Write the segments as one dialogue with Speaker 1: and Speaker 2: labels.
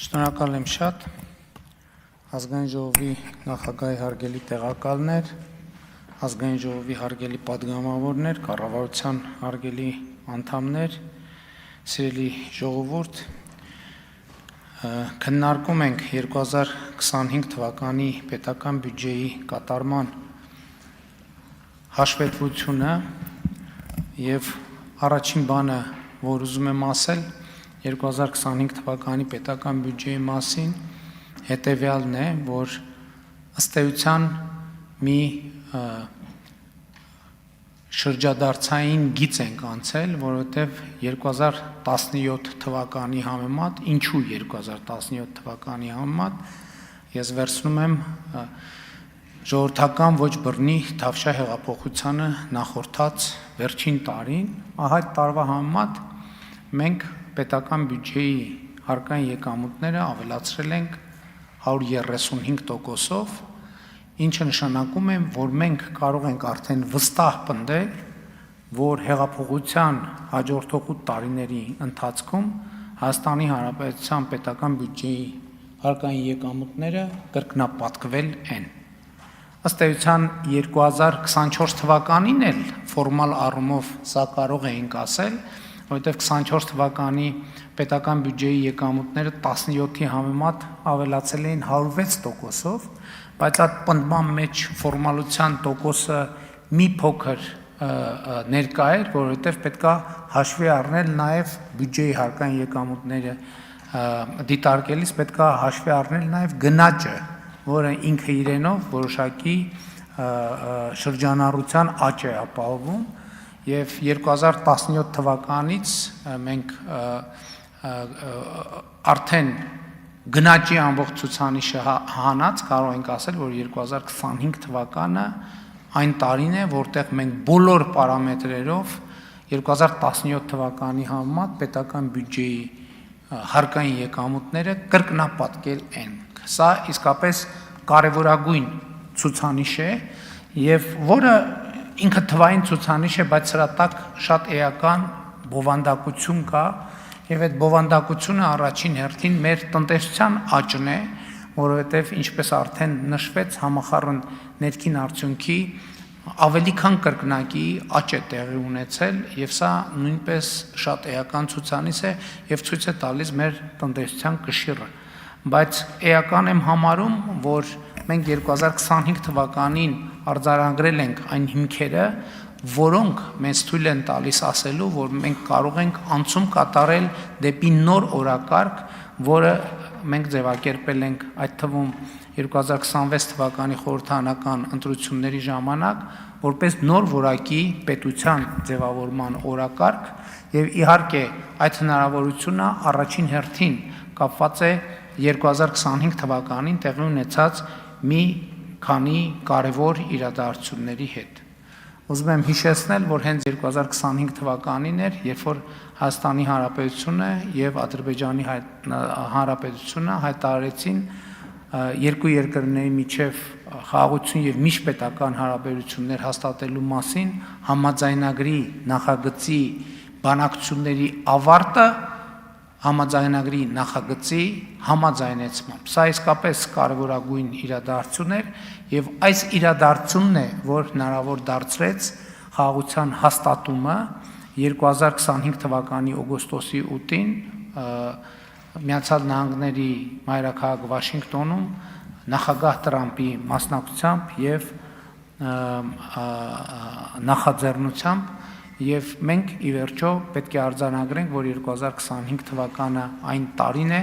Speaker 1: Շնորհակալ եմ շատ ազգային ժողովի նախագահի հարգելի տեղակալներ, ազգային ժողովի հարգելի պատգամավորներ, կառավարության հարգելի անդամներ, սիրելի ժողովուրդ, քննարկում ենք 2025 թվականի պետական բյուջեի կատարման հաշվետվությունը եւ առաջին բանը, որ ուզում եմ ասել 2025 թվականի պետական բյուջեի մասին հետևյալն է, որ ըստ էության մի շրջադարձային գիծ ենք անցել, որովհետև 2017 թվականի համեմատ, ինչու 2017 թվականի համեմատ, ես վերցնում եմ ժողովրդական ոչ բռնի Թավշյա հեղափոխությանը նախորդած վերջին տարին, այդ տարվա համեմատ մենք պետական բյուջեի հարկային եկամուտները ավելացրել ենք 135%-ով, ինչը նշանակում է, որ մենք կարող ենք արդեն վստահ պնդել, որ հեղափոխության հաջորդող 8 տարիների ընթացքում Հայաստանի Հանրապետության պետական բյուջեի հարկային եկամուտները կրկնապատկվել են։ Ըստ էության 2024 թվականին էլ ֆորմալ առումով սա կարող էինք ասել, որովհետև 24 թվականի պետական բյուջեի եկամուտները 17-ի համեմատ ավելացել էին 106%-ով, բայց այդ պնդման մեջ ֆորմալության տոկոսը մի փոքր ներկա էր, որովհետև պետքա հաշվի առնել նաև բյուջեի հարկային եկամուտները դիտարկելիս պետքա հաշվի առնել նաև գնաճը, որը ինքը իրենով որոշակի շրջանառության աճ է ապահովում եւ 2017 թվականից մենք արդեն գնաճի ամբողջ ցուցանիշը հանած կարող ենք ասել, որ 2025 թվականը այն տարին է, որտեղ մենք բոլոր պարամետրերով 2017 թվականի համեմատ պետական բյուջեի հարկային եկամուտները կրկնապատկել են։ Սա իսկապես կարևորագույն ցուցանիշ է եւ որը ինքը թվային ցուցանիշ է, բայց սրա տակ շատ էական բովանդակություն կա եւ այդ բովանդակությունը առաջին հերթին մեր տնտեսության աճն է, որովհետեւ ինչպես արդեն նշվեց, համախառն ներքին արդյունքի ավելի քան կրկնակի աճ է տեղի ունեցել եւ սա նույնպես շատ էական ցուցանիշ է եւ ցույց է տալիս մեր տնտեսության կշիռը, բայց էական եմ համարում, որ մենք 2025 թվականին արձանագրել ենք այն հիմքերը, որոնք մեզ թույլ են տալիս ասելու, որ մենք կարող ենք անցում կատարել դեպի նոր օրակարգ, որը մենք ձևակերպել ենք այդ թվում 2026 թվականի խորհրդարանական ընտրությունների ժամանակ, որպես նոր որակի պետության ձևավորման օրակարգ, եւ իհարկե այդ հնարավորությունը առաջին հերթին կապված է 2025 թվականին տեղի ունեցած մի քանի կարևոր իրադարձությունների հետ։ Ուզում եմ հիշեցնել, որ հենց 2025 թվականին էր, երբ որ Հայաստանի Հանրապետությունը եւ Ադրբեջանի Հանրապետությունը հայտարարեցին երկու երկրների միջև խաղաղություն եւ միջպետական հարաբերություններ հաստատելու մասին համաձայնագրի նախագծի բանակցությունների ավարտը համաձայնագրի նախագծի համաձայնեցմամբ։ Սա իսկապես կարևորագույն իրադարձություն էր եւ այս իրադարձությունն է, որ հնարավոր դարձրեց խաղաղության հաստատումը 2025 թվականի օգոստոսի 8-ին Միացյալ Նահանգների մայրաքաղաք Վաշինգտոնում նախագահ Տրամպի մասնակցությամբ եւ նախաձեռնությամբ եւ մենք ի վերջո պետք է արձանագրենք, որ 2025 թվականը այն տարին է,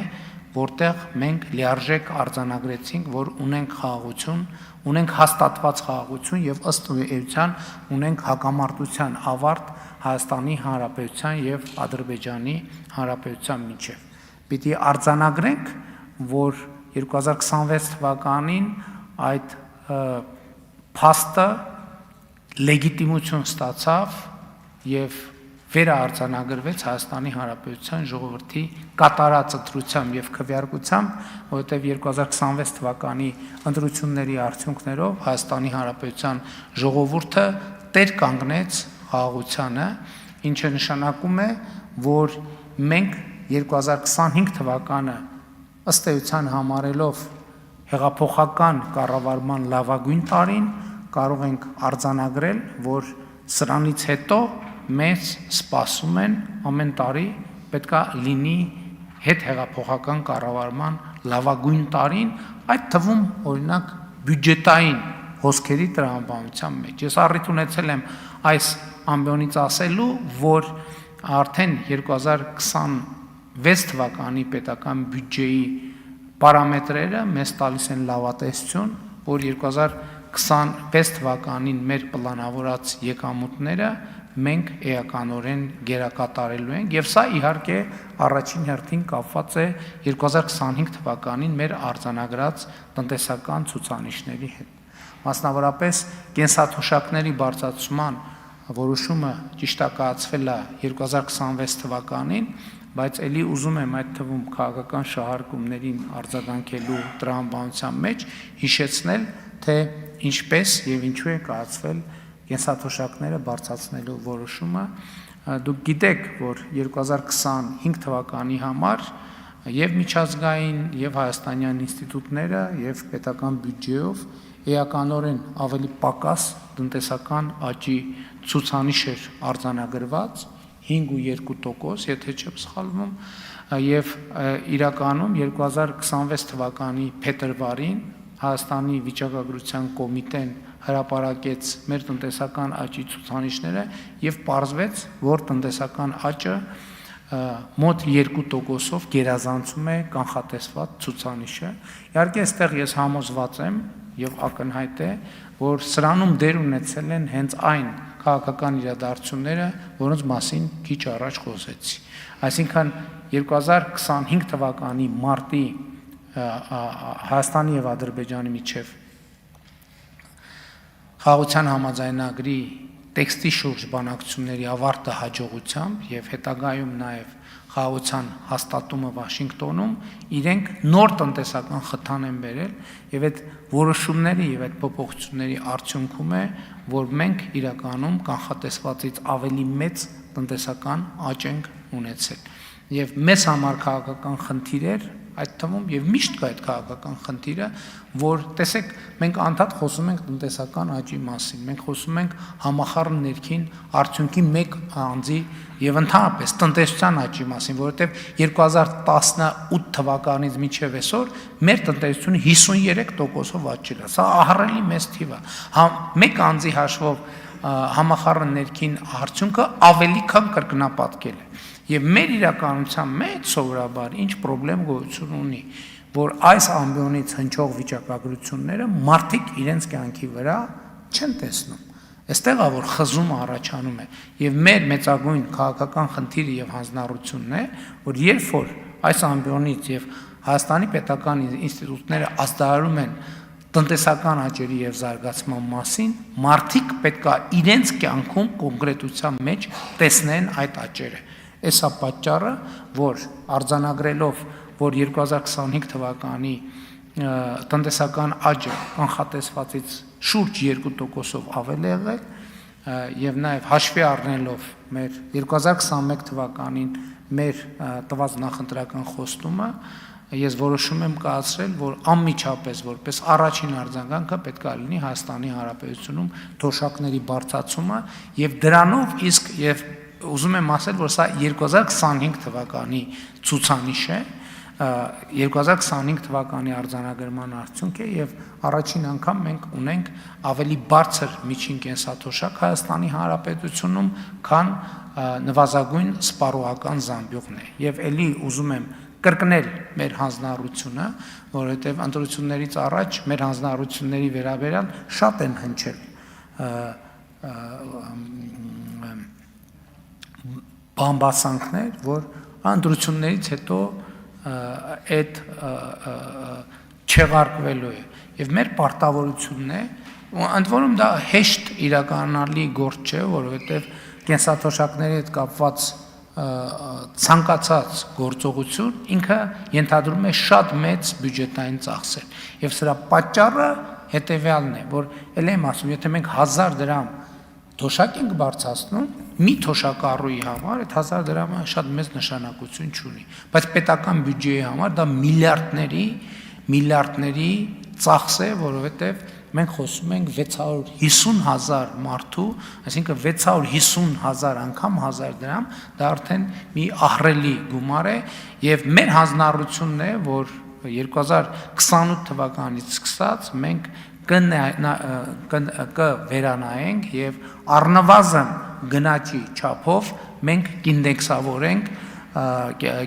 Speaker 1: որտեղ մենք լիարժեք արձանագրեցինք, որ ունենք խաղաղություն, ունենք հաստատված խաղաղություն եւ ըստ էության ունենք հակամարտության ավարտ Հայաստանի Հանրապետության եւ Ադրբեջանի Հանրապետության միջեւ։ Պիտի արձանագրենք, որ 2026 թվականին այդ փաստը լեգիտիմություն ստացավ եւ վերաարձանագրվեց Հայաստանի Հանրապետության ժողովրդի կատարած ընտրությամբ եւ քվեարկությամբ, որովհետեւ 2026 թվականի ընտրությունների արդյունքներով Հայաստանի Հանրապետության ժողովուրդը տեր կանգնեց խաղաղությանը, ինչը նշանակում է, որ մենք 2025 թվականը ըստ էության համարելով հեղափոխական կառավարման լավագույն տարին, կարող ենք արձանագրել, որ սրանից հետո մեզ սպասում են ամեն տարի պետքա լինի հետ հեղափոխական կառավարման լավագույն տարին, այդ թվում օրինակ բյուջետային հոսքերի տրամաբանության մեջ։ Ես առիթ ունեցել եմ այս ամբիոնից ասելու, որ արդեն 2026 թվականի պետական բյուջեի պարամետրերը մեզ տալիս են լավատեսություն, որ 2026 թվականին մեր պլանավորած եկամուտները մենք էականորեն գերակատարելու ենք, եւ սա իհարկե առաջին հերթին կապված է 2025 թվականին մեր արձանագրած տնտեսական ցուցանիշների հետ։ Մասնավորապես կենսաթոշակների բարձրացման որոշումը ճիշտակացվել է 2026 թվականին, բայց ելի ուզում եմ այդ թվում քաղաքական շահարկումներին արձագանքելու տրամաբանության մեջ հիշեցնել, թե ինչպես եւ ինչու է կայացվել կենսաթոշակները բարձրացնելու որոշումը։ Դուք գիտեք, որ 2025 թվականի համար եւ միջազգային եւ հայաստանյան ինստիտուտները եւ պետական բյուջեով էականորեն ավելի պակաս տնտեսական աճի ցուցանիշ էր արձանագրված 5.2%, եթե չեմ սխալվում, եւ իրականում 2026 թվականի փետրվարին Հայաստանի վիճակագրության կոմիտեն հրապարակեց մեր տնտեսական աճի ցուցանիշները եւ պարզվեց, որ տնտեսական աճը մոտ 2%-ով գերազանցում է կանխատեսված ցուցանիշը։ Իհարկե, այստեղ ես համոզված եմ եւ ակնհայտ է, որ սրանում դեր ունեցել են հենց այն քաղաքական իրադարձությունները, որոնց մասին քիչ առաջ խոսեցի։ Այսինքն 2025 թվականի մարտի Հայաստանի եւ Ադրբեջանի միջև խաղաղության համաձայնագրի տեքստի շուրջ բանակցությունների ավարտը հաջողությամբ եւ հետագայում նաեւ խաղաղության հաստատումը Վաշինգտոնում իրենք նոր տնտեսական խթան են բերել եւ այդ որոշումների եւ այդ փոփոխությունների արդյունքում է, որ մենք իրականում կանխատեսվածից ավելի մեծ տնտեսական աճ ենք ունեցել եւ մեծ համար քաղաքական խնդիր էր այդ թվում եւ միշտ կա այդ քաղաքական խնդիրը, որ տեսեք, մենք անդադ խոսում ենք տնտեսական աճի մասին, մենք խոսում ենք համախառն ներքին արդյունքի մեկ անձի եւ ընդհանրապես տնտեսության աճի մասին, որովհետեւ 2018 թվականից մինչեւ այսօր մեր տնտեսությունը 53%-ով աճել է։ Սա ահռելի մեծ թիվ է։ Մեկ անձի հաշվով համախառն ներքին արդյունքը ավելի քան կրկնապատկել է։ Եվ մեր իրականության մեջ սովորաբար ինչ պրոբլեմ գոյություն ունի, որ այս ամբիոնից հնչող վիճակագրությունները մարդիկ իրենց կյանքի վրա չեն տեսնում։ Այստեղ է, որ խզումը առաջանում է, եւ մեր մեծագույն քաղաքական խնդիրը եւ հանձնառությունն է, որ երբ որ այս ամբիոնից եւ Հայաստանի պետական ինստիտուտները ազդարարում են տնտեսական աճերի եւ զարգացման մասին, մարդիկ պետք է իրենց կյանքում կոնկրետության մեջ տեսնեն այդ աճերը։ Էսա պատճառը, որ արձանագրելով, որ 2025 թվականի տնտեսական աճը կանխատեսվածից շուրջ 2%-ով ավել է եղել եւ նաեւ հաշվի առնելով մեր 2021 թվականին մեր տված նախընտրական խոստումը, ես որոշում եմ կայացրել, որ անմիջապես որպես առաջին արձագանքը պետք է լինի Հայաստանի Հանրապետությունում թոշակների բարձրացումը եւ դրանով իսկ եւ ուզում եմ ասել, որ սա 2025 թվականի ցուցանիշ է, 2025 թվականի արձանագրման արդյունք է եւ առաջին անգամ մենք ունենք ավելի բարձր միջին կենսաթոշակ Հայաստանի Հանրապետությունում, քան նվազագույն սպառողական զամբյուղն է։ Եվ ելի ուզում եմ կրկնել մեր հանձնառությունը, որովհետեւ ընտրություններից առաջ մեր հանձնառությունների վերաբերյալ շատ են հնչել բամբասանքներ, որ ընտրություններից հետո այդ չեղարկվելու է եւ մեր պարտավորությունն է, ընդ որում դա հեշտ իրականանալի գործ չէ, որովհետեւ կենսաթոշակների հետ կապված ցանկացած գործողություն ինքը ենթադրում է շատ մեծ բյուջետային ծախսեր եւ սրա պատճառը հետեւյալն է, որ ել եմ ասում, եթե մենք 1000 դրամ թոշակ ենք բարձրացնում մի թոշակառուի համար այդ 1000 դրամը շատ մեծ նշանակություն չունի, բայց պետական բյուջեի համար դա միլիարդների ծախս է, որովհետև մենք խոսում ենք 650,000 մարդու, այսինքն 650,000 անգամ 1000 դրամ, դա արդեն մի ահռելի գումար է, եւ մեր հանձնառությունն է, որ 2028 թվականից սկսած մենք կվերանայենք եւ առնվազն գնաճի չափով մենք կինդեքսավորենք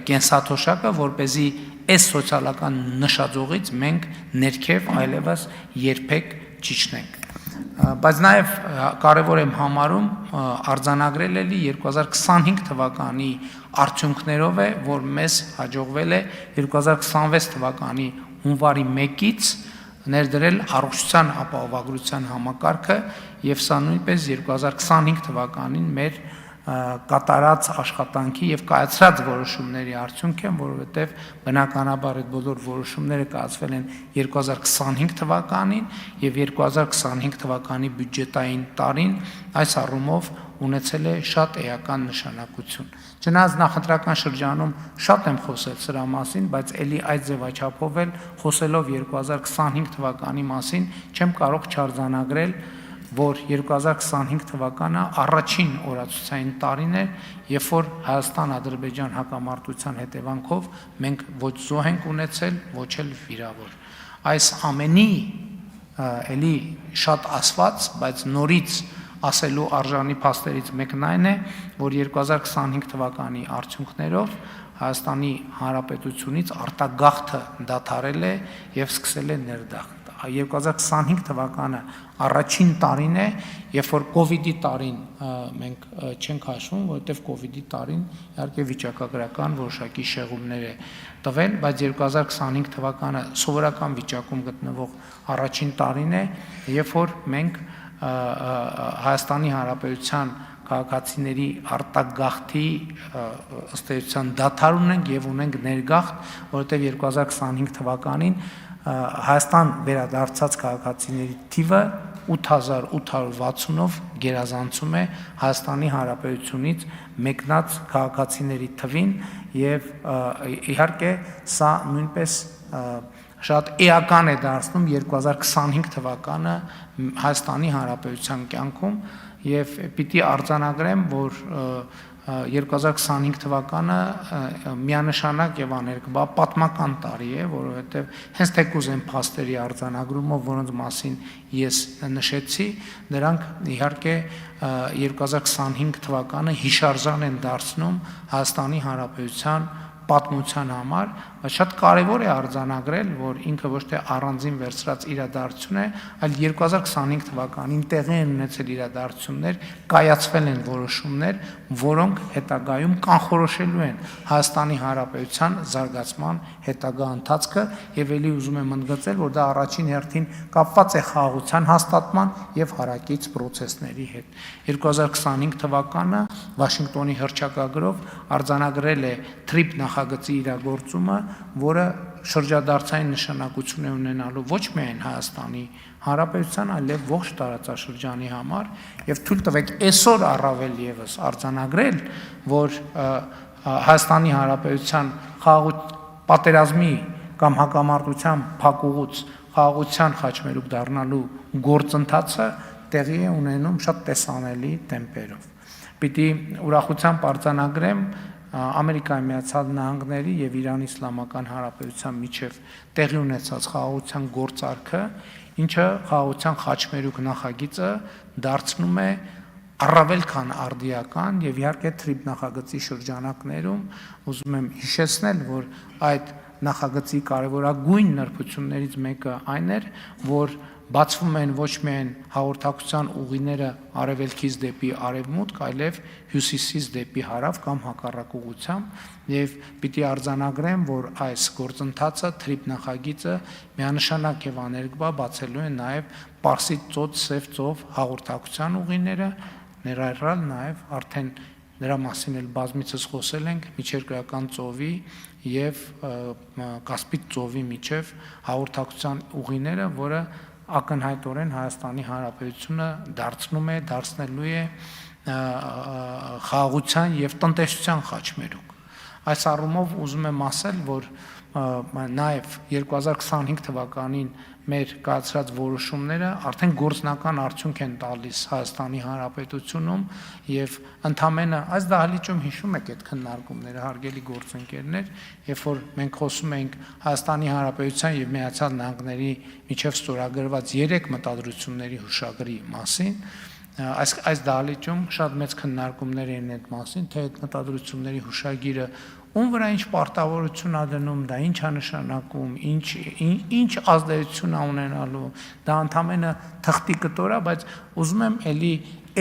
Speaker 1: կենսաթոշակը, որպեսզի այս սոցիալական նշաձողից մենք ներքև այլևս երբեք չիջնենք։ Բայց նաև կարևոր եմ համարում արձանագրել էլի 2025 թվականի արդյունքներով է, որ մեզ հաջողվել է 2026 թվականի հունվարի 1-ից ներդրել առողջության ապահովագրության համակարգը եւ սա նույնպես 2025 թվականին մեր կատարած աշխատանքի եւ կայացրած որոշումների արդյունք են, որովհետեւ բնականաբար այդ բոլոր որոշումները կայացվել են 2025 թվականին եւ 2025 թվականի բյուջետային տարին այս առումով ունեցել է շատ էական նշանակություն։ Չնայած նախընտրական շրջանում շատ եմ խոսել սրա մասին, բայց ելի այդ ձևաչափով էլ խոսելով 2025 թվականի մասին չեմ կարող չարձանագրել, որ 2025 թվականը առաջին օրացուցային տարին է, երբ որ Հայաստան-Ադրբեջան հակամարտության հետևանքով մենք ոչ զոհ ենք ունեցել, ոչ էլ վիրավոր։ Այս ամենի էլի շատ ասված, բայց նորից ասելու արժանի փաստերից մեկն այն է, որ 2025 թվականի արդյունքներով Հայաստանի Հանրապետությունից արտագաղթը դադարել է եւ սկսել է ներդախտ։ 2025 թվականը առաջին տարին է, երբ որ կոവിഡ്ի տարին մենք չենք հաշվում, որովհետև կոവിഡ്ի տարին իհարկե վիճակագրական որոշակի շեղումներ է տվել, բայց 2025 թվականը սովորական վիճակում գտնվող առաջին տարին է, երբ որ մենք Հայաստանի Հանրապետության քաղաքացիների արտագաղթի ըստ էության դադար ունենք եւ ունենք ներգաղթ, որովհետեւ 2025 թվականին Հայաստան վերադարձած քաղաքացիների թիվը 8860-ով գերազանցում է Հայաստանի Հանրապետությունից մեկնած քաղաքացիների թվին եւ իհարկե սա նույնպես շատ էական է դարձնում 2025 թվականը Հայաստանի Հանրապետության կյանքում եւ պիտի արձանագրեմ, որ 2025 թվականը միանշանակ եւ աներկբա պատմական տարի է, որովհետեւ հենց թեկուզ են փաստերի արձանագրումով, որոնց մասին ես նշեցի, նրանք իհարկե 2025 թվականը հիշարժան են դարձնում Հայաստանի Հանրապետության պատմության համար, բայց շատ կարևոր է արձանագրել, որ ինքը ոչ թե առանձին վերցրած իրադարձություն է, այլ 2025 թվականին տեղի են ունեցել իրադարձություններ, կայացվել են որոշումներ, որոնք հետագայում կանխորոշելու են Հայաստանի Հանրապետության զարգացման հետագա ընթացքը եւ ելի ուզում եմ ընդգծել, որ դա առաջին հերթին կապված է խաղաղության հաստատման եւ հարակից պրոցեսների հետ։ 2025 թվականը Վաշինգտոնի հռչակագրով արձանագրել է TRIP նախագծի իրագործումը, որը շրջադարձային նշանակություն է ունենալու ոչ միայն Հայաստանի Հանրապետության, այլև ողջ տարածաշրջանի համար եւ թույլ տվեք այսօր առավել եւս արձանագրել, որ Հայաստանի Հանրապետության պատերազմի կամ հակամարտության փակուղուց խաղաղության խաչմերուկ դառնալու գործընթացը տեղի է ունենում շատ տեսանելի տեմպերով։ Պիտի ուրախությամբ արձանագրեմ Ամերիկայի Միացյալ Նահանգների եւ Իրանի Իսլամական Հանրապետության միջև տեղի ունեցած խաղաղության գործարքը, ինչը խաղաղության խաչմերուկ նախագիծը դարձնում է առավել քան արդիական եւ իհարկե TRIP նախագծի շրջանակներում ուզում եմ հիշեցնել, որ այդ նախագծի կարևորագույն նրբություններից մեկը այն էր, որ բացվում են ոչ միայն հաղորդակցության ուղիները արևելքից դեպի արևմուտք, այլև հյուսիսից դեպի հարավ կամ հակառակ ուղղությամբ եւ պիտի արձանագրեմ, որ այս գործընթացը TRIP նախագիծը միանշանակ եւ աներկբա բացելու է նաեւ Պարսից ծոց Սև ծով հաղորդակցության ուղիները, ներառյալ նաեւ արդեն նրա մասին էլ բազմիցս խոսել ենք միջերկրական ծովի եւ Կասպից ծովի միջև հաղորդակցության ուղիները, որը ակնհայտորեն Հայաստանի Հանրապետությունը դարձնելու է խաղաղության եւ տնտեսության խաչմերուկ։ Այս առումով ուզում եմ ասել, որ նաև 2025 թվականին մեր կայացրած որոշումները արդեն գործնական արդյունք են տալիս Հայաստանի Հանրապետությունում եւ ընդամենը այս դահլիճում հիշում եք այդ քննարկումները, հարգելի գործընկերներ, երբ որ մենք խոսում ենք Հայաստանի Հանրապետության եւ Միացյալ Նահանգների միջև ստորագրված 3 մտադրությունների հուշագրի մասին, այս դահլիճում շատ մեծ քննարկումներ են այդ մասին, թե այդ մտադրությունների հուշագիրը ում վրա ինչ պարտավորություն ա դնում, դա ինչ ա նշանակում, ինչ ազդեցություն ա ունենալու, դա ընդամենը թղթի կտոր ա, բայց ուզում եմ էլի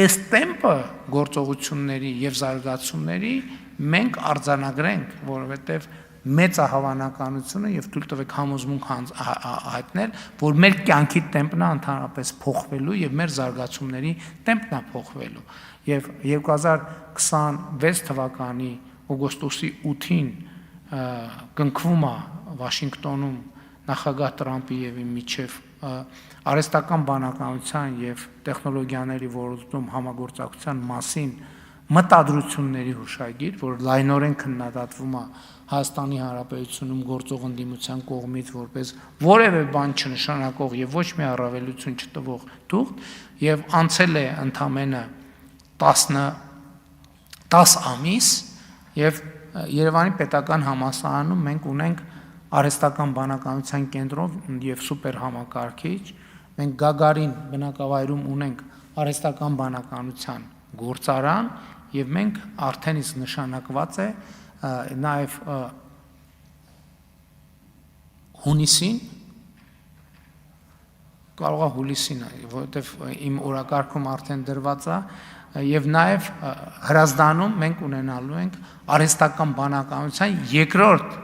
Speaker 1: այս տեմպը գործողությունների եւ զարգացումների մենք արձանագրենք, որովհետեւ մեծ է հավանականությունը եւ թույլ տվեք համոզմունք հայտնել, որ մեր կյանքի տեմպն է ընդհանրապես փոխվելու եւ մեր զարգացումների տեմպն է փոխվելու։ Եվ 2026 թվականի օգոստոսի 8-ին կնքվում է Վաշինգտոնում նախագահ Տրամփի եւ իմ միջև արհեստական բանականության եւ տեխնոլոգիաների ոլորտում համագործակցության մասին մտադրությունների հուշագիր, որ լայնորեն քննադատվում է Հայաստանի Հանրապետությունում գործող ընդդիմության կողմից որպես որևէ բան չնշանակող եւ ոչ մի առավելություն չտվող թուղթ, եւ անցել է ընդամենը 10 ամիս եւ Երևանի պետական համալսարանում մենք ունենք արհեստական բանականության կենտրոն եւ սուպեր համակարգիչ, մենք Գագարին բնակավայրում ունենք արհեստական բանականության գործարան եւ մենք արդեն իսկ նշանակված է նաեւ հունիսին կարող է հուլիսին, որովհետեւ իմ օրակարգում արդեն դրված է եւ նաեւ Հրազդանում մենք ունենալու ենք արհեստական բանականության երկրորդ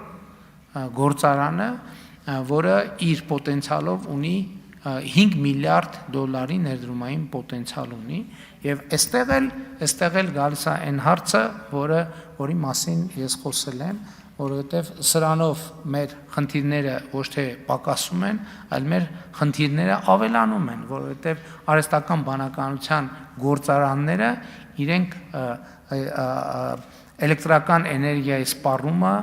Speaker 1: գործարանը, որը իր պոտենցիալով ունի 5 միլիարդ դոլարի ներդրումային պոտենցիալ ունի եւ այստեղ էլ գալիս է այն հարցը, որի մասին ես խոսել եմ, որովհետեւ սրանով մեր խնդիրները ոչ թե պակասում են, այլ մեր խնդիրները ավելանում են, որովհետեւ արհեստական բանականության գործարանները իրենք էլեկտրական էներգիայի սպառումը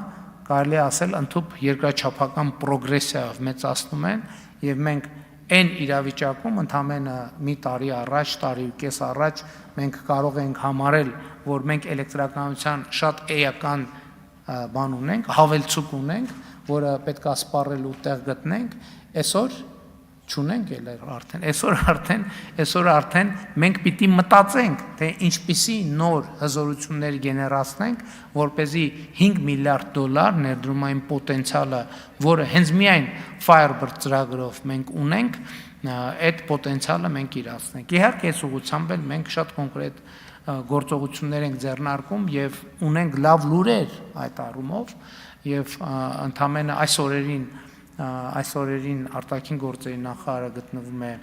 Speaker 1: կարելի է ասել ընդհանուր երկրաչափական պրոգրեսիայով մեծացնում են եւ մենք այն իրավիճակում ընդամենը մի տարի առաջ, տարի ու կես առաջ մենք կարող ենք համարել, որ մենք էլեկտրականության շատ էական բան ունենք, հավելցուկ ունենք, որը պետք է սպառել ու տեղ գտնենք, այսօր չունենք այսօր արդեն մենք պիտի մտածենք, թե ինչպիսի նոր հզորություններ գեներացնենք, որպեսզի 5 միլիարդ դոլար ներդրումային պոտենցիալը, որը հենց միայն Firebird ծրագրով մենք ունենք, այդ պոտենցիալը մենք իրացնենք։ Իհարկե, այս ուղղությամբ էլ մենք շատ կոնկրետ գործողություններ ենք ձեռնարկում եւ ունենք լավ լուրեր այդ առումով եւ ընդամենը այս օրերին արտաքին գործերի նախարարը գտնվում է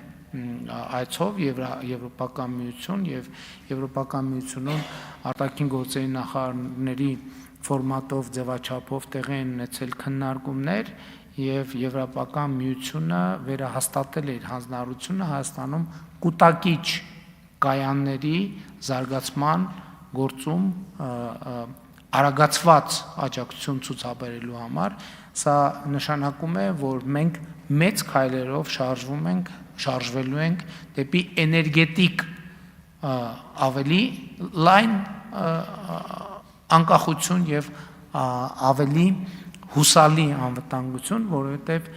Speaker 1: այցով Եվրոպական միություն եւ Եվրոպական միությունում արտաքին գործերի նախարարների ֆորմատով ձևաչափով տեղի են ունեցել քննարկումներ եւ Եվրոպական միությունը վերահաստատել է իր հանձնառությունը Հայաստանում կուտակիչ կայանների զարգացման գործում արագացված աջակցություն ցուցաբերելու համար, սա նշանակում է, որ մենք մեծ քայլերով շարժվելու ենք դեպի էներգետիկ ավելի լայն անկախություն եւ ավելի հուսալի անվտանգություն, որովհետեւ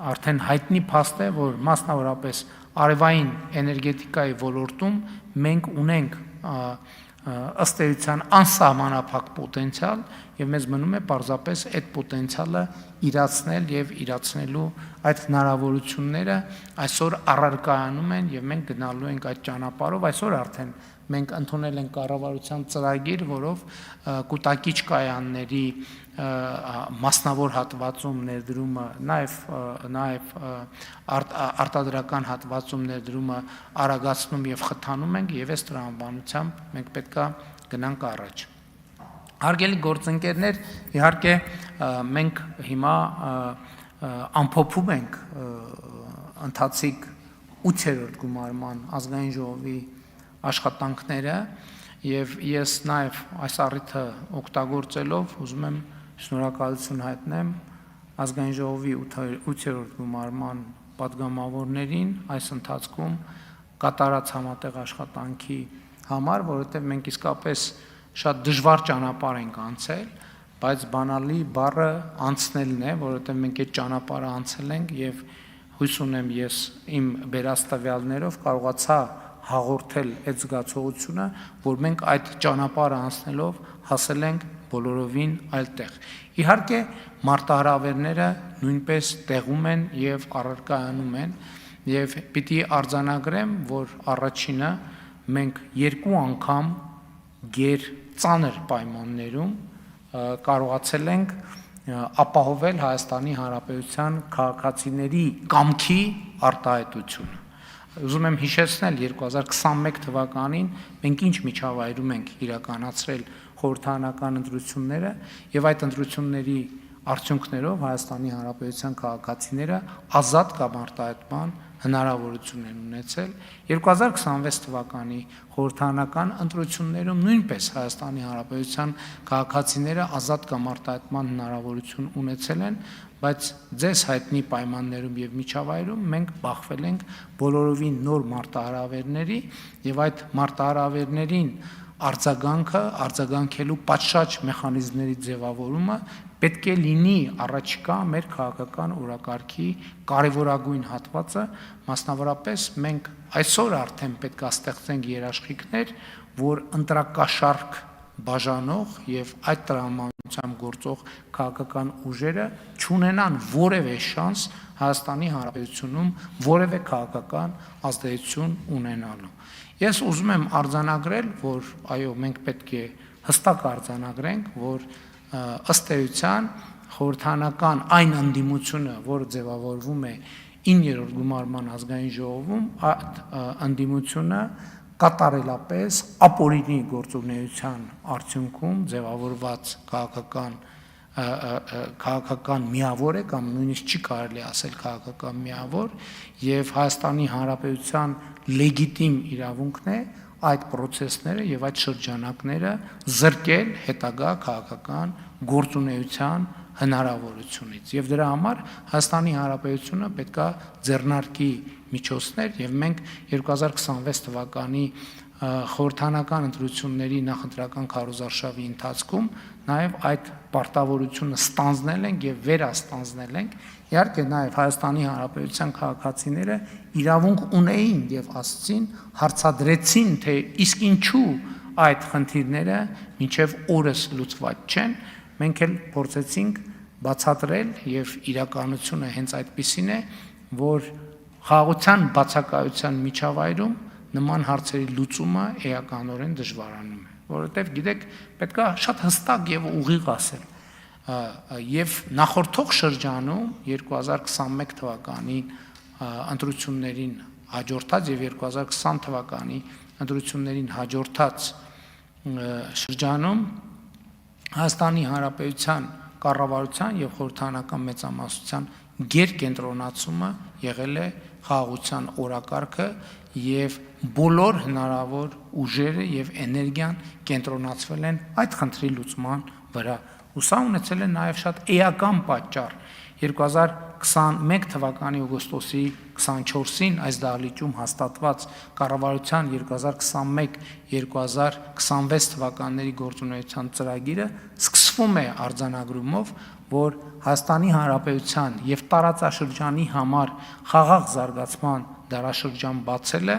Speaker 1: արդեն հայտնի փաստ է, որ մասնավորապես արևային էներգետիկայի ոլորտում մենք ունենք ըստ էության անսահմանափակ պոտենցիալ եւ մեզ մնում է պարզապես այդ պոտենցիալը իրացնել եւ իրացնելու այդ հնարավորությունները այսօր առարկայանում են եւ մենք գնալու ենք այդ ճանապարհով այսօր արդեն մենք ընդունել ենք կառավարության ծրագիր, որով կուտակիչ կայանների մասնավոր հատվածում ներդրումը, նաև արտադրական հատվածում ներդրումը արագացնում եւ խթանում ենք եւ այս տրամաբանությամբ մենք պետքա գնանք առաջ։ Հարգելի գործընկերներ, իհարկե մենք հիմա ամփոփում ենք ընթացիկ 8-րդ գումարման ազգային ժողովի աշխատանքները Եվ ես նաև այս առիթը օգտագործելով ուզում եմ շնորհակալություն հայտնեմ ազգային ժողովի 8-րդ գումարման պատգամավորներին այս ընթացքում կատարած համատեղ աշխատանքի համար, որովհետև մենք իսկապես շատ դժվար ճանապարհ ենք անցել, բայց բանալի բառը անցնելն է, որովհետև մենք այդ ճանապարհը անցել ենք եւ հույս ունեմ ես իմ բերած տվյալներով կարողացա հաղորդել այդ զգացողությունը, որ մենք այդ ճանապարհը անցնելով հասել ենք բոլորովին այլ տեղ։ Իհարկե մարտահրավերները նույնպես տեղում են եւ առարկայանում են եւ պիտի արձանագրեմ, որ առաջինը մենք երկու անգամ գեր ծանր պայմաններում կարողացել ենք ապահովել Հայաստանի Հանրապետության քաղաքացիների կամքի արտահայտությունը։ Ուզում եմ հիշեցնել 2021 թվականին մենք ինչ միջավայրում ենք իրականացրել խորհրդարանական ընտրությունները եւ այդ ընտրությունների արդյունքներով Հայաստանի Հանրապետության քաղաքացիները ազատ կամ արտահայտման հնարավորություն են ունեցել 2026 թվականի խորհրդարանական ընտրություններում նույնպես Հայաստանի Հանրապետության քաղաքացիները ազատ կամ արտահայտման հնարավորություն ունեցել են, բայց ձեզ հայտնի պայմաններում եւ միջավայրում մենք բախվել ենք բոլորովին նոր մարտահրավերների եւ այդ մարտահրավերներին արձագանքելու պատշաճ մեխանիզմների ձևավորումը պետք է լինի առաջիկա մեր քաղաքական օրակարգի կարևորագույն հատվածը, մասնավորապես մենք այսօր արդեն պետք է ստեղծենք երաշխիքներ, որ ընտրակաշարք բաժանող եւ այդ տրամաբանությամբ գործող քաղաքական ուժերը չունենան որևէ շանս Հայաստանի Հանրապետությունում որևէ քաղաքական ազդեցություն ունենալու։ Ես ուզում եմ արձանագրել, որ այո, մենք պետք է հստակ արձանագրենք, որ ըստ էության խորհրդարանական այն ընդդիմությունը, որը ձևավորվում է 9-րդ գումարման ազգային ժողովում, այդ ընդդիմությունը կատարելապես ապօրինի գործունեության արդյունքում ձևավորված քաղաքական միավոր է կամ նույնիսկ չի կարելի ասել քաղաքական միավոր եւ Հայաստանի Հանրապետության լեգիտիմ իրավունքն է այդ process-ները եւ այդ շրջանակները զրկել հետագա քաղաքական գործունեության հնարավորությունից եւ դրա համար Հայաստանի Հանրապետությունը պետք է ձեռնարկի միջոցներ եւ մենք 2026 թվականի խորհրդարանական ընտրությունների նախընտրական քարոզարշավի ընթացքում նաև այդ պարտավորությունը ստանձնել ենք եւ վերաստանձնել ենք իհարկե նաև Հայաստանի Հանրապետության քաղաքացիները իրավունք ունեին եւ ասցին հարցադրեցին թե իսկ ինչու այդ խնդիրները մինչեւ օրս լուծված չեն մենք էլ փորձեցինք բացատրել եւ իրականությունը հենց այդպիսին է որ խաղաղության բացակայության միջավայրում նման հարցերի լուծումը էականորեն դժվարանում է, որովհետև գիտեք, պետք է շատ հստակ եւ ուղիղ ասել։ Եվ նախորդող շրջանում 2021 թվականի ընտրություններին հաջորդած եւ 2020 թվականի ընտրություններին հաջորդած շրջանում Հայաստանի Հանրապետության կառավարության եւ խորհրդարանական մեծամասնության գերկենտրոնացումը եղել է խաղաղության օրակարգը եւ բոլոր հնարավոր ուժերը եւ էներգիան կենտրոնացվել են այդ խնդրի լուծման վրա։ Ու սա ունեցել է նաեւ շատ էական պատճառ 2021 թվականի օգոստոսի 24-ին այս դահլիճում հաստատված կառավարության 2021-2026 թվականների գործունեության ծրագիրը սկսվում է արձանագրումով, որ Հայաստանի Հանրապետության եւ տարածաշրջանի համար խաղաղ զարգացման դարաշրջան բացելը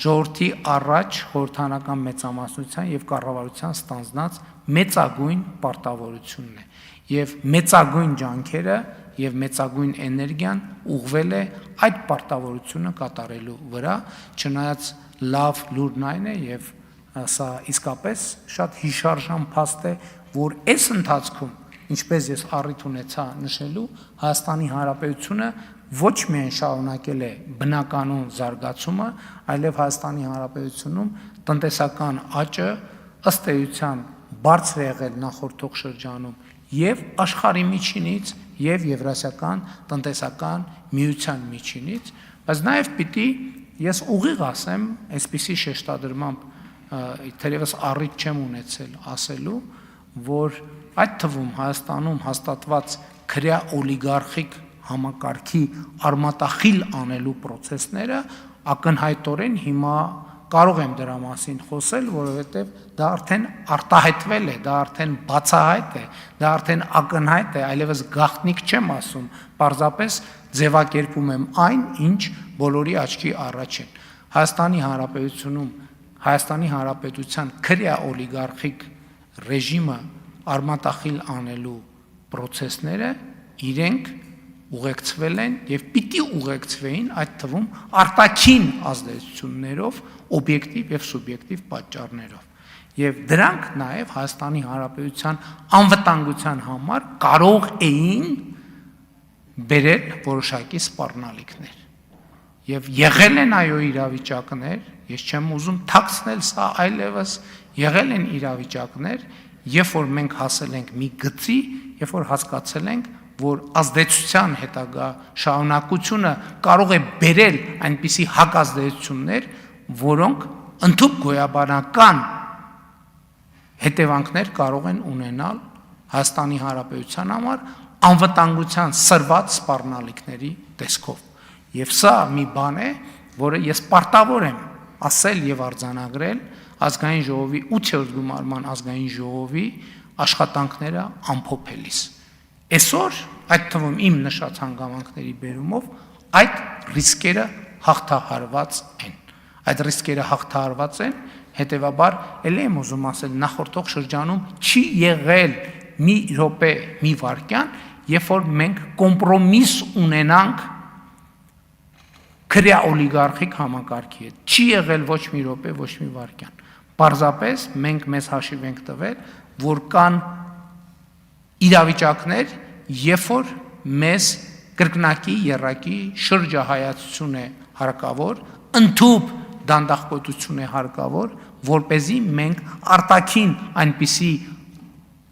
Speaker 1: ժողովրդի առաջ խորհրդարանական մեծամասնության եւ կառավարության ստանձնած մեծագույն պարտավորությունն է եւ մեծագույն ջանքերը եւ մեծագույն էներգիան ուղղվել է այդ պարտավորությունը կատարելու վրա, չնայած լավ լուրն այն է եւ սա իսկապես շատ հիշարժան փաստ է, որ այս ընթացքում, ինչպես ես առիթ ունեցա նշելու, Հայաստանի Հանրապետությունը ոչ միայն շարունակել է բնականոն զարգացումը, այլև Հայաստանի Հանրապետությունում տնտեսական աճը ըստ էության բարձր է եղել նախորդող շրջանում եւ աշխարհի միջինից եւ Եվրասիական տնտեսական միության միջինից, բայց նաեւ պիտի ես ուղիղ ասեմ, այսպիսի շեշտադրմամբ թերևս առիթ չեմ ունեցել ասելու, որ այդ թվում Հայաստանում հաստատված քրեա օլիգարխիկ համակարգի արմատախիլ անելու process-ները ակնհայտորեն հիմա կարող եմ դրա մասին խոսել, որովհետև դա արդեն արտահայտվել է, դա արդեն բացահայտ է, դա արդեն ակնհայտ է, այլևս գաղտնիք չեմ ասում, պարզապես ձևակերպում եմ այն, ինչ բոլորի աչքի առաջ են։ Հայաստանի Հանրապետության քրեա օլիգարխիկ ռեժիմը արմատախիլ անելու process-ները իրենք ուղեկցվել են եւ պիտի ուղեկցվեին այդ թվում արտաքին ազդեցություններով, օբյեկտիվ եւ սուբյեկտիվ պատճառներով։ Եվ դրանք նաեւ Հայաստանի Հանրապետության անվտանգության համար կարող էին բերել որոշակի սպառնալիքներ։ Եվ եղել են այո իրավիճակներ, ես չեմ ուզում թաքցնել սա այլևս, եղել են իրավիճակներ, երբ որ մենք հասել ենք մի գծի, երբ որ հասկացել ենք, որ ազդեցության հետագա շարունակությունը կարող է բերել այնպիսի հակազդեցություններ, որոնք ընդհանուր գոյաբանական հետևանքներ կարող են ունենալ Հայաստանի Հանրապետության համար անվտանգության սրված սպառնալիքների տեսքով։ Եվ սա մի բան է, որը ես պարտավոր եմ ասել եւ արձանագրել ազգային ժողովի 8-րդ գումարման ազգային ժողովի աշխատանքները ամփոփելիս։ Այսօր այդ թվում իմ նշած հանգամանքների բերումով այդ ռիսկերը հաղթահարված են։ Այդ ռիսկերը հաղթահարված են, հետեւաբար ելի եմ ուզում ասել նախորդող շրջանում չի եղել մի րոպե, մի վայրկյան, երբ որ մենք կոմպրոմիս ունենանք քրեա օլիգարխիկ համակարգի հետ։ Չի եղել ոչ մի րոպե, ոչ մի վայրկյան։ Պարզապես մենք մեզ հաշիվ ենք տվել, որ կան իրավիճակներ, երբ որ մեզ կրկնակի եռակի շրջահայացություն է հարկավոր, ընդհանուր դանդաղպետություն է հարկավոր, որպեսզի մենք արտաքին այնպիսի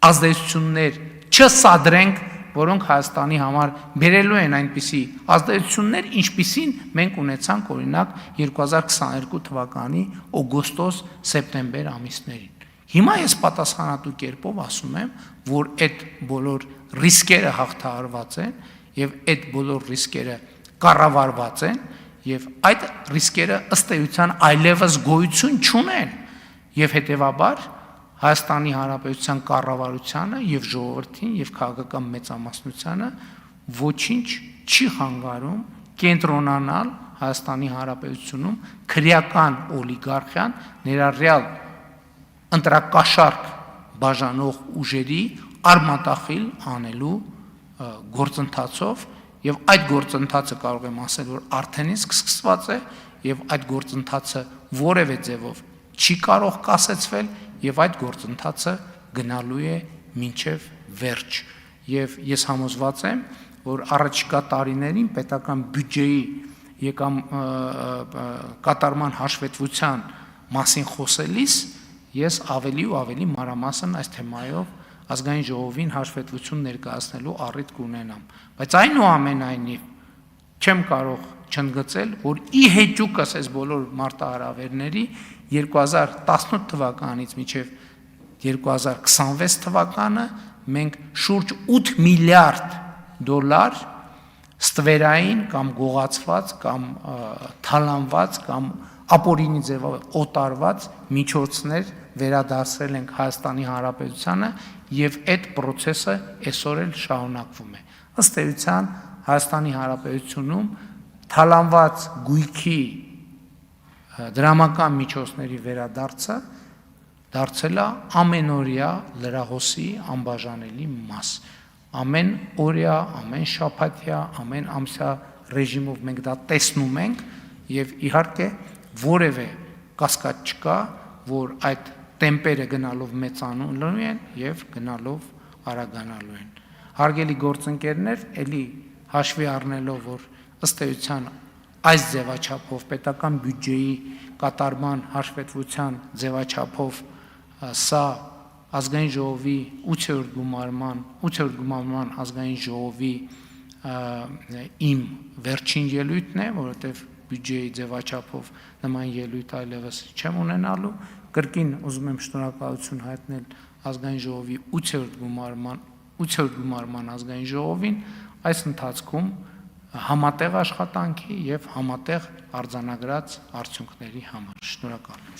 Speaker 1: ազդեցություններ չսադրենք, որոնք Հայաստանի համար բերելու են այնպիսի ազդեցություններ, ինչպիսին մենք ունեցանք օրինակ 2022 թվականի օգոստոս-սեպտեմբեր ամիսներին։ Հիմա ես պատասխանատու կերպով ասում եմ, որ այդ բոլոր ռիսկերը հաղթահարված են եւ այդ բոլոր ռիսկերը կառավարված են եւ այդ ռիսկերը ըստ էության այլևս գոյություն չունեն եւ հետեւաբար Հայաստանի Հանրապետության կառավարությանը եւ ժողովրդին եւ քաղաքական մեծամասնությանը ոչինչ չի խանգարում կենտրոնանալ Հայաստանի Հանրապետությունում քրեական օլիգարխիան ներառյալ ընտրակաշառք բաժանող ուժերի արմատախիլ անելու գործընթացով եւ այդ գործընթացը կարող եմ ասել, որ արդեն իսկ սկսված է եւ այդ գործընթացը որևէ ձևով չի կարող կասեցվել եւ այդ գործընթացը գնալու է մինչեւ վերջ եւ ես համոզված եմ, որ առաջիկա տարիներին պետական բյուջեի եկամ կատարման հաշվետվության մասին խոսելիս ես ավելի ու ավելի մանրամասն այս թեմայով ազգային ժողովին հաշվետվություն ներկայացնելու առիթ կունենամ, բայց այնուամենայնիվ չեմ կարող չընդգծել, որ ի հեճուկս այս բոլոր մարտահրավերների 2018 թվականից մինչև 2026 թվականը մենք շուրջ 8 միլիարդ դոլար ստվերային կամ գողացված կամ թալանված կամ ապօրինի ձևով օտարված միջոցներ վերադարձրել ենք Հայաստանի Հանրապետությանը եւ այդ process-ը այսօր էլ շարունակվում է։ Ըստ էության Հայաստանի Հանրապետությունում թալանված գույքի դրամական միջոցների վերադարձը դարձել է ամենօրյա լրահոսի անբաժանելի մաս։ Ամեն օրյա, ամեն շաբաթյա, ամեն ամսյա ռեժիմով մենք դա տեսնում ենք եւ իհարկե որևէ կասկած չկա, որ այդ տեմպերը գնալով մեծանալու են եւ գնալով արագանալու են։ Հարգելի գործընկերներ, ելի հաշվի առնելով, որ ըստ էության այս ձևաչափով պետական բյուջեի կատարման հաշվետվության ձևաչափով սա ազգային ժողովի 8-րդ գումարման ազգային ժողովի իմ վերջին ելույթն է, որովհետև բյուջեի ձևաչափով նման ելույթ այլևս չեմ ունենալու կրկին ուզում եմ շնորհակալություն հայտնել ազգային ժողովի 8-րդ գումարման ազգային ժողովին այս ընթացքում համատեղ աշխատանքի եւ համատեղ արձանագրած արդյունքների համար։ Շնորհակալ եմ։